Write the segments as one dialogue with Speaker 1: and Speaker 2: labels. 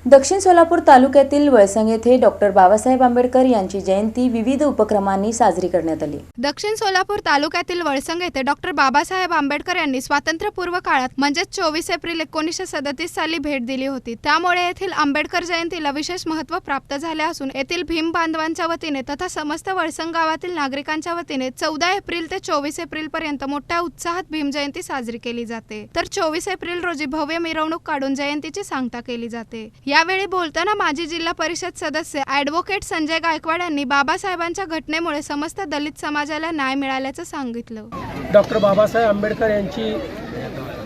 Speaker 1: दक्षिण सोलापूर तालुक्यातील वळसंग येथे डॉक्टर बाबासाहेब आंबेडकर यांची जयंती विविध उपक्रमांनी साजरी करण्यात आली।
Speaker 2: दक्षिण सोलापूर तालुक्यातील वळसंग येथे डॉक्टर बाबासाहेब आंबेडकर यांनी स्वातंत्र्यपूर्व काळात म्हणजेच 24 एप्रिल 1937 साली भेट दिली होती। त्यामुळे येथील आंबेडकर जयंतीला विशेष महत्त्व प्राप्त झाले असून येथील भीम बांधवांच्या वतीने तथा समस्त वळसंग गावातील नागरिकांच्या वतीने 14 एप्रिल ते 24 एप्रिल पर्यंत मोठ्या उत्साहात भीम जयंती साजरी केली जाते। तर 24 एप्रिल रोजी भव्य मिरवणूक काढून जयंतीची सांगता केली जाते। यावेळी बोलताना माजी जिल्हा परिषद सदस्य ॲडव्होकेट संजय गायकवाड यांनी बाबासाहेबांच्या घटनेमुळे समस्त दलित समाजाला न्याय मिळाल्याचं सांगितलं।
Speaker 3: डॉक्टर बाबासाहेब आंबेडकर यांची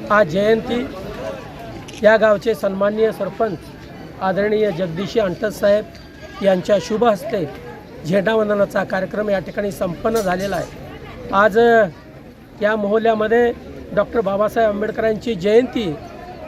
Speaker 3: आज जयंती या गावचे सन्माननीय सरपंच आदरणीय जगदीशी अंटद साहेब यांच्या शुभ हस्ते झेंडावंदनाचा कार्यक्रम या ठिकाणी संपन्न झालेला आहे। आज या मोहल्ल्यामध्ये डॉक्टर बाबासाहेब आंबेडकरांची जयंती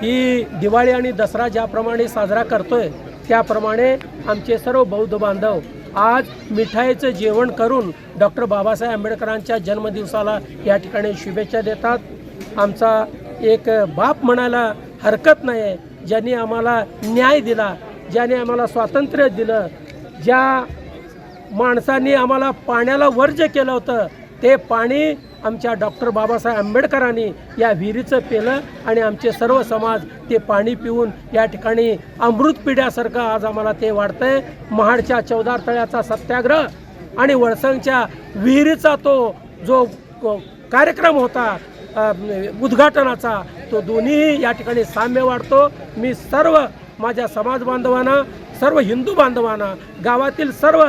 Speaker 3: ही दिवाळी आणि दसरा ज्याप्रमाणे साजरा करतोय त्याप्रमाणे आमचे सर्व बौद्ध बांधव आज मिठाईचं जेवण करून डॉक्टर बाबासाहेब आंबेडकरांच्या जन्मदिवसाला या ठिकाणी शुभेच्छा देतात। आमचा एक बाप म्हणायला हरकत नाही आहे, ज्यांनी आम्हाला न्याय दिला, ज्याने आम्हाला स्वातंत्र्य दिलं, ज्या माणसांनी आम्हाला पाण्याला वर्ज्य केलं होतं ते पाणी आमच्या डॉक्टर बाबासाहेब आंबेडकरांनी या विहिरीचं पेलं आणि आमचे सर्व समाज ते पाणी पिऊन या ठिकाणी अमृत पिढ्यासारखं आज आम्हाला ते वाटतंय। महाडच्या 14 तळ्याचा सत्याग्रह आणि वळसंगच्या विहिरीचा तो जो कार्यक्रम होता उद्घाटनाचा, तो दोन्ही या ठिकाणी साम्य वाढतो। मी सर्व माझ्या समाज बांधवांना, सर्व हिंदू बांधवांना, गावातील सर्व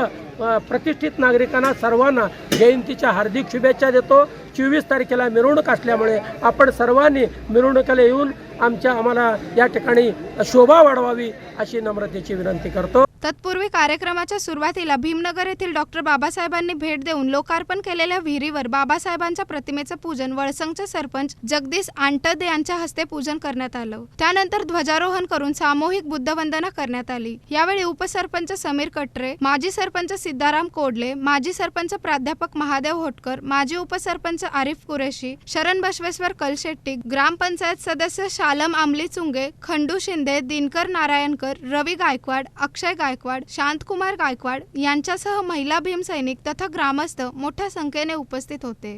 Speaker 3: प्रतिष्ठित नागरिकांना सर्वांना जयंतीच्या हार्दिक शुभेच्छा देतो। 24 तारखेला मिरवणूक असल्यामुळे आपण सर्वांनी मिरवणुकीला येऊन आम्हाला या ठिकाणी शोभा वाढवावी अशी नम्रतेची विनंती करतो।
Speaker 2: तत्पूर्वी कार्यक्रमाच्या सुरुवातीला भीमनगर येथील डॉक्टर बाबासाहेबांनी भेट देऊन लोकार्पण केलेल्या विहिरीवर बाबासाहेबांच्या प्रतिमेचं पूजन वळसंगचे सरपंच जगदीश अंटद यांच्या हस्ते पूजन करण्यात आलं। त्यानंतर ध्वजारोहण करून सामूहिक बुद्धवंदना करण्यात आली। यावेळी उपसरपंच समीर कटरे, माजी सरपंच सिद्धाराम कोडले, माजी सरपंच प्राध्यापक महादेव होटकर, माजी उपसरपंच आरिफ कुरेशी, शरण बसवेश्वर कलशेट्टी, ग्रामपंचायत सदस्य शालम आमली चुंगे, खंडू शिंदे, दिनकर नारायणकर, रवी गायकवाड, अक्षय गायकवाड, शांतकुमार गायकवाड यांच्यासह महिला भीम सैनिक तथा ग्रामस्थ मोठ्या संख्येने उपस्थित होते।